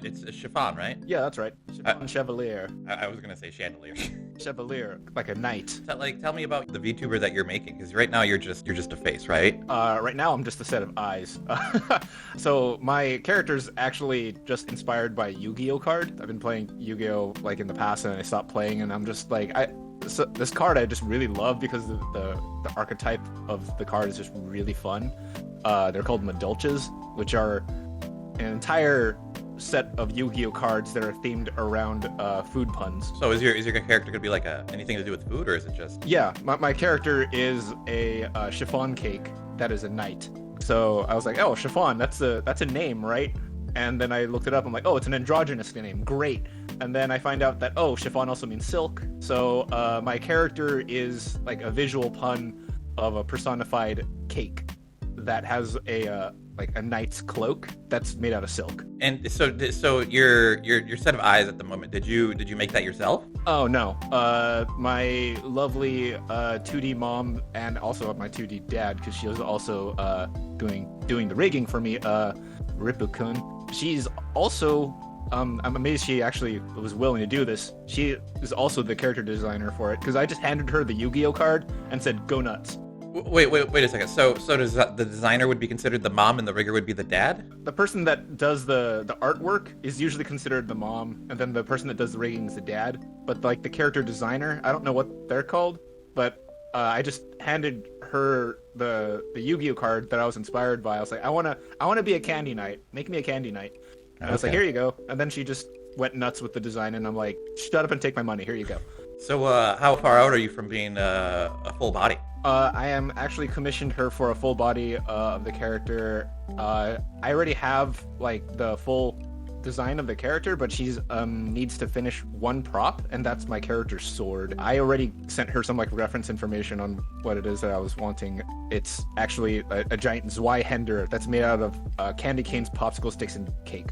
It's a chiffon, right? Yeah, that's right. Chiffon Chevalier. I was gonna say chandelier. Chevalier, like a knight. Tell me about the VTuber that you're making, because right now you're just a face, right? Right now I'm just a set of eyes. So my character's actually just inspired by Yu-Gi-Oh card. I've been playing Yu-Gi-Oh like in the past, and I stopped playing, and I'm just like this card I just really love because the archetype of the card is just really fun. They're called Madolches, which are an entire set of Yu-Gi-Oh cards that are themed around food puns. So is your character gonna be like anything to do with food, or is it just? Yeah, my character is a chiffon cake that is a knight. So I was like, oh, chiffon, that's a name, right? And then I looked it up. I'm like, oh, it's an androgynous name. Great. And then I find out that, oh, chiffon also means silk. So my character is like a visual pun of a personified cake that has a knight's cloak that's made out of silk. And so your set of eyes at the moment. Did you make that yourself? Oh no, my lovely 2D mom and also my 2D dad, because she was also doing the rigging for me. Ripu-kun. She's also I'm amazed she actually was willing to do this. She is also the character designer for it, because I just handed her the Yu-Gi-Oh card and said, "Go nuts." Wait a second. So does the designer would be considered the mom and the rigger would be the dad? The person that does the artwork is usually considered the mom, and then the person that does the rigging is the dad. But like the character designer, I don't know what they're called, but I just handed her the Yu-Gi-Oh card that I was inspired by. I was like, I wanna be a candy knight. Make me a candy knight. And I was like, here you go. And then she just went nuts with the design, and I'm like, shut up and take my money. Here you go. So how far out are you from being a full body? I am actually commissioned her for a full body of the character. I already have like the full design of the character, but she's needs to finish one prop, and that's my character's sword. I already sent her some like reference information on what it is that I was wanting. It's actually a giant Zweihänder that's made out of candy canes, popsicle sticks, and cake.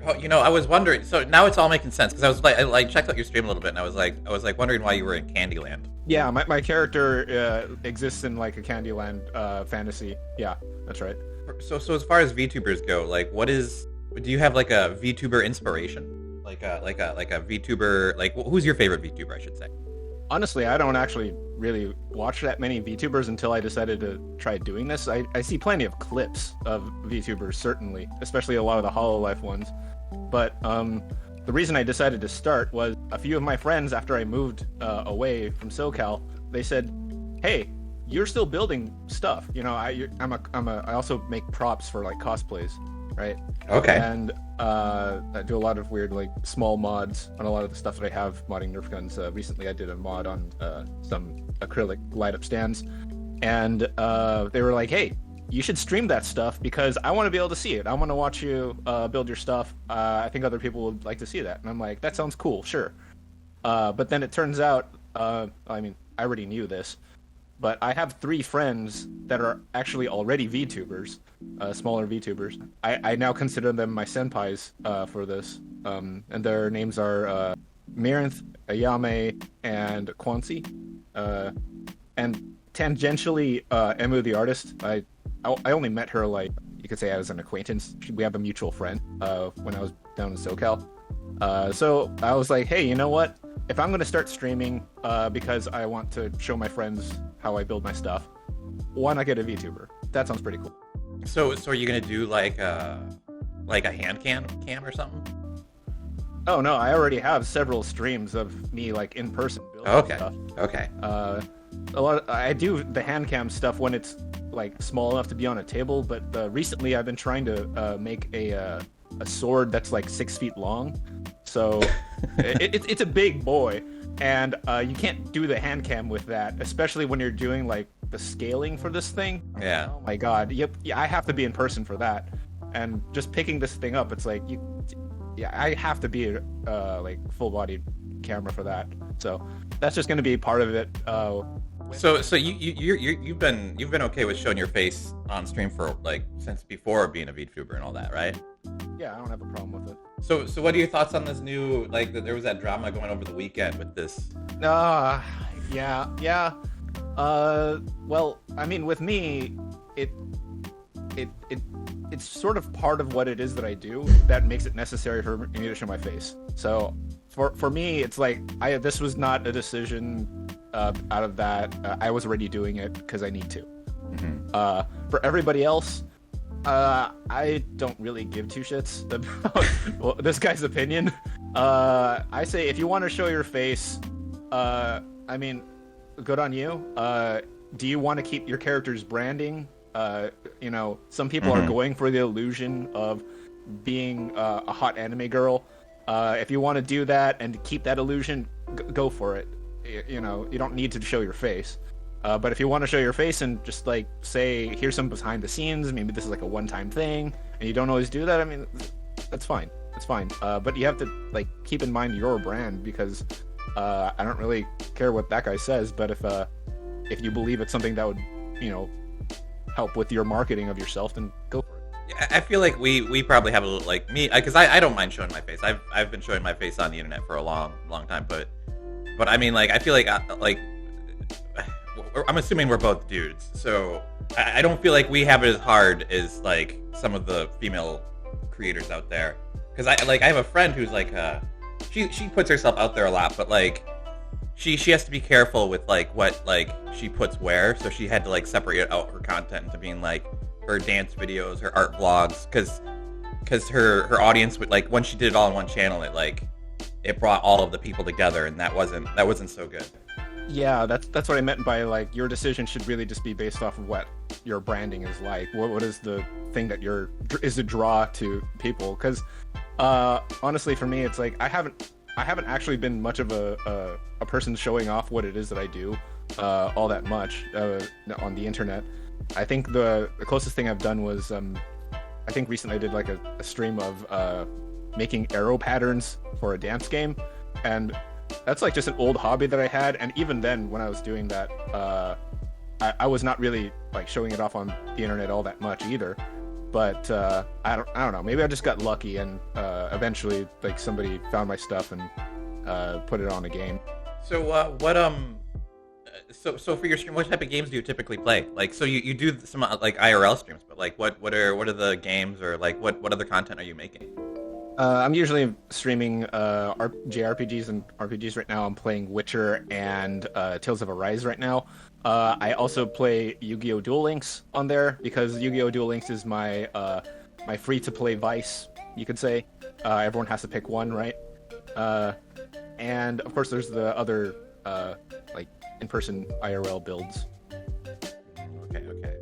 Oh, I was wondering. So now it's all making sense, because I was like, I checked out your stream a little bit, and I was like wondering why you were in Candyland. Yeah, my character exists in like a Candyland fantasy. Yeah, that's right. So as far as VTubers go, like, do you have like a VTuber inspiration? Like a VTuber, like, who's your favorite VTuber, I should say? Honestly, I don't actually really watch that many VTubers until I decided to try doing this. I see plenty of clips of VTubers, certainly, especially a lot of the HoloLive ones. But the reason I decided to start was a few of my friends, after I moved away from SoCal, they said, "Hey, you're still building stuff. I also make props for like cosplays, right? Okay. And I do a lot of weird like small mods on a lot of the stuff that I have modding Nerf guns. Recently, I did a mod on some acrylic light up stands, and they were like, "Hey, you should stream that stuff because I want to be able to see it. I want to watch you build your stuff. I think other people would like to see that." And I'm like, "That sounds cool, sure." But then it turns out, I already knew this, but I have 3 friends that are actually already VTubers, smaller VTubers. I now consider them my senpais for this, and their names are Mirinth, Ayame, and Kwanzi. And tangentially, Emu the artist, I only met her, like, you could say as an acquaintance. We have a mutual friend when I was down in SoCal. So I was like, hey, you know what? If I'm going to start streaming because I want to show my friends how I build my stuff, why not get a VTuber? That sounds pretty cool. So are you going to do like a hand cam or something? Oh, no, I already have several streams of me, like, in person building stuff. Okay. I do the hand cam stuff when it's like small enough to be on a table, but recently I've been trying to make a sword that's like 6 feet long. So it's a big boy, and you can't do the hand cam with that, especially when you're doing like the scaling for this thing. Yeah. Oh my god. Yep. Yeah, I have to be in person for that, and just picking this thing up, it's like I have to be like full body camera for that. So that's just going to be part of it. So you've been okay with showing your face on stream for like since before being a VTuber and all that, right? Yeah, I don't have a problem with it. So what are your thoughts on this new, like, there was that drama going over the weekend with this? Yeah. Well, I mean, with me, it's it's sort of part of what it is that I do that makes it necessary for me to show my face. So for me, it's like this was not a decision out of that. I was already doing it because I need to. For everybody else, I don't really give two shits about this guy's opinion. I say if you want to show your face, I mean, good on you. Do you want to keep your character's branding? You know, some people are going for the illusion of being a hot anime girl. If you want to do that and keep that illusion, go for it. You know, you don't need to show your face. But if you want to show your face and just like say, here's some behind the scenes, maybe this is like a one-time thing, and you don't always do that, I mean, that's fine. That's fine. But you have to like keep in mind your brand, because I don't really care what that guy says. But if you believe it's something that would, you know, help with your marketing of yourself, then go for it. Yeah, I feel like we probably have a little, like me, because I don't mind showing my face. I've been showing my face on the internet for a long time, but I mean, like, I feel like I'm assuming we're both dudes, so I don't feel like we have it as hard as like some of the female creators out there. Because I have a friend who's like she puts herself out there a lot, but like she has to be careful with like what like she puts where, so she had to like separate out her content into being like her dance videos, her art vlogs, because her audience would, like, once she did it all in one channel, it brought all of the people together, and that wasn't so good. Yeah, that's what I meant by like your decision should really just be based off of what your branding is like. What is the thing that is a draw to people? Because honestly, for me, it's like I haven't actually been much of a person showing off what it is that I do all that much on the internet. I think the closest thing I've done was I think recently I did like a stream of making arrow patterns for a dance game, and that's like just an old hobby that I had. And even then, when I was doing that, I was not really like showing it off on the internet all that much either. But I don't know. Maybe I just got lucky, and eventually, like, somebody found my stuff and put it on a game. So so for your stream, what type of games do you typically play? Like, so you do some like IRL streams, but like what are the games, or like what other content are you making? I'm usually streaming JRPGs and RPGs right now. I'm playing Witcher and Tales of Arise right now. I also play Yu-Gi-Oh! Duel Links on there, because Yu-Gi-Oh! Duel Links is my my free-to-play vice, you could say. Everyone has to pick one, right? And of course, there's the other like in-person IRL builds. Okay.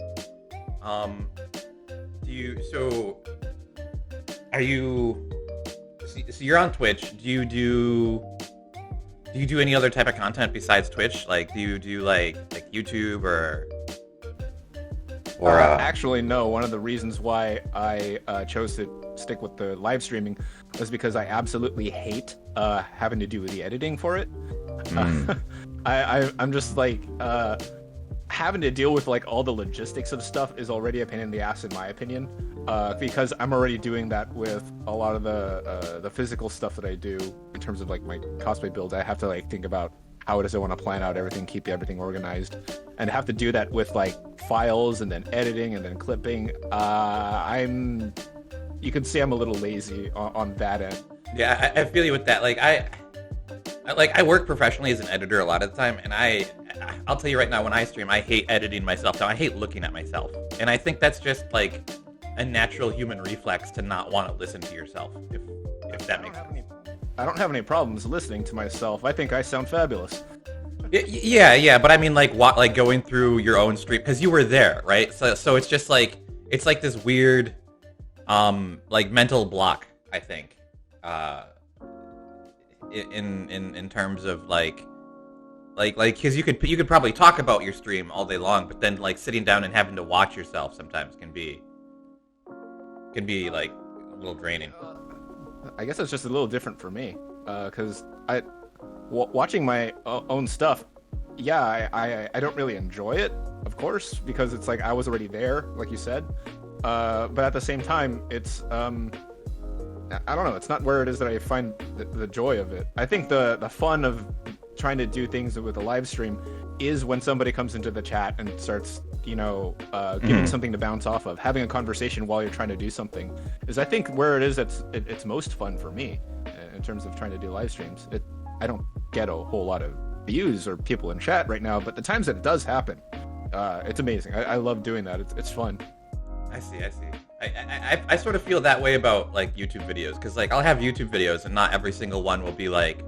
Are you? So you're on Twitch. Do you do any other type of content besides Twitch? Like, do you do like YouTube or? Actually, no. One of the reasons why I chose to stick with the live streaming was because I absolutely hate having to do the editing for it. I'm just like having to deal with like all the logistics of stuff is already a pain in the ass, in my opinion. Because I'm already doing that with a lot of the physical stuff that I do in terms of like my cosplay builds. I have to like think about how it is I want to plan out everything, keep everything organized, and have to do that with like files and then editing and then clipping. You can see I'm a little lazy on that end. Yeah, I feel you with that. Like I work professionally as an editor a lot of the time, and I'll tell you right now, when I stream, I hate editing myself down. I hate looking at myself, and I think that's just like a natural human reflex to not want to listen to yourself, if that makes sense. I don't have any problems listening to myself. I think I sound fabulous. Yeah, but I mean, like, like going through your own stream, because you were there, right? So it's just like, it's like this weird, like, mental block, I think, in terms of like, because you could probably talk about your stream all day long, but then like sitting down and having to watch yourself sometimes can be like a little draining. I guess it's just a little different for me, because watching my own stuff, yeah, I don't really enjoy it, of course, because it's like I was already there, like you said, but at the same time, it's I don't know, it's not where it is that I find the joy of it. I think the fun of trying to do things with a live stream is when somebody comes into the chat and starts, giving something to bounce off of, having a conversation while you're trying to do something is, I think, where it is. It's most fun for me in terms of trying to do live streams. I don't get a whole lot of views or people in chat right now, but the times that it does happen, it's amazing. I love doing that. It's fun. I see. I sort of feel that way about like YouTube videos, because like I'll have YouTube videos and not every single one will be like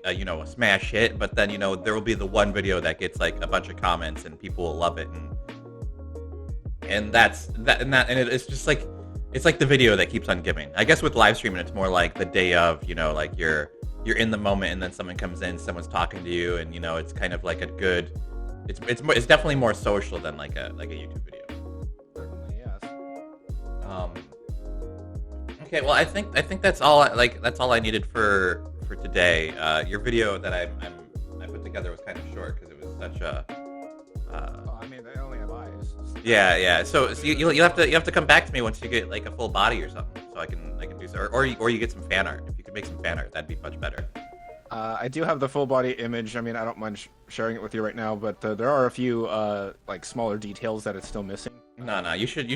a smash hit, but then there will be the one video that gets like a bunch of comments and people will love it, and it's just like it's like the video that keeps on giving. I guess with live streaming it's more like the day of, like you're in the moment and then someone comes in, someone's talking to you, and it's kind of like a good. It's definitely more social than like a YouTube video. Okay, well, I think that's all. That's all I needed for today. Your video that I put together was kind of short because it was such a. I mean, they only have eyes. Yeah. So you'll have to come back to me once you get like a full body or something, so I can do so, or you get some fan art. If you could make some fan art, that'd be much better. I do have the full body image. I mean, I don't mind sharing it with you right now, but there are a few like smaller details that it's still missing. No, you should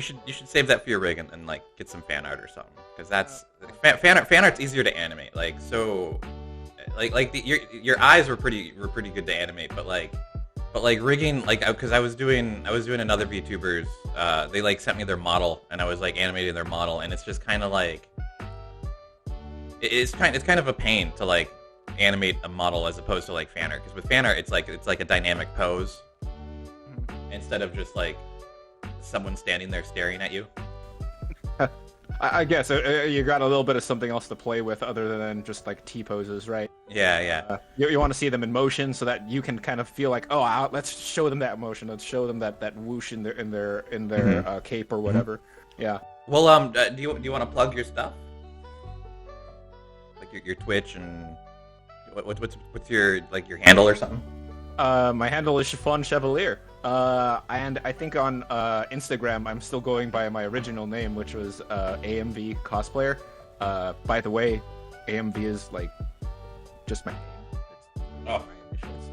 save that for your rig and like get some fan art or something, because that's fan art's easier to animate. Like so, your eyes were pretty good to animate, but like rigging, like because I was doing another VTubers. They like sent me their model and I was like animating their model, and it's just kind of like it's kind of a pain to like animate a model as opposed to like fan art, because with fan art it's like a dynamic pose instead of just like someone standing there staring at you. I guess you got a little bit of something else to play with other than just like T poses, right? Yeah. You want to see them in motion so that you can kind of feel like, oh, let's show them that motion. Let's show them that whoosh in their cape or whatever. Yeah. Well, do you want to plug your stuff, like your Twitch and what's your your handle or something? My handle is Chiffon Chevalier. And I think on Instagram I'm still going by my original name, which was AMV Cosplayer. By the way, AMV is like just my name. It's my initials.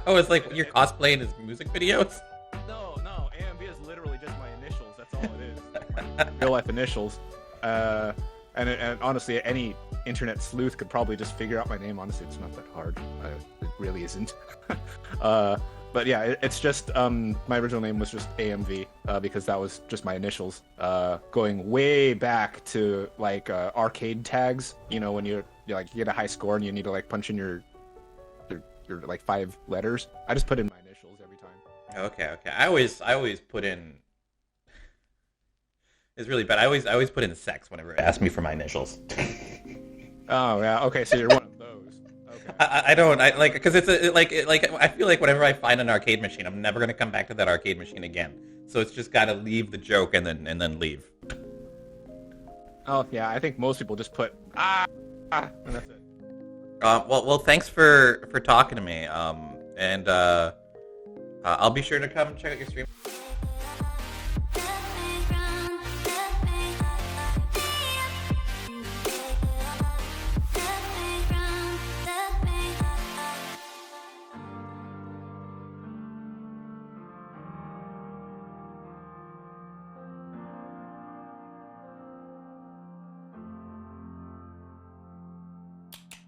I was like, you're cosplaying his music videos? No, AMV is literally just my initials. That's all it is. Real life initials. And honestly, any internet sleuth could probably just figure out my name. Honestly, it's not that hard. It really isn't. But yeah, it's just my original name was just AMV because that was just my initials. Going way back to like arcade tags. When you get a high score and you need to like punch in your like 5 letters. I just put in my initials every time. Okay. I always put in. It's really bad. I always put in sex whenever it asks me for my initials. Oh yeah. Okay, so you're one of those. Okay. I don't because it's I feel like whenever I find an arcade machine, I'm never gonna come back to that arcade machine again. So it's just gotta leave the joke and then leave. Oh yeah, I think most people just put and that's it. Well, thanks for talking to me. And I'll be sure to come check out your stream.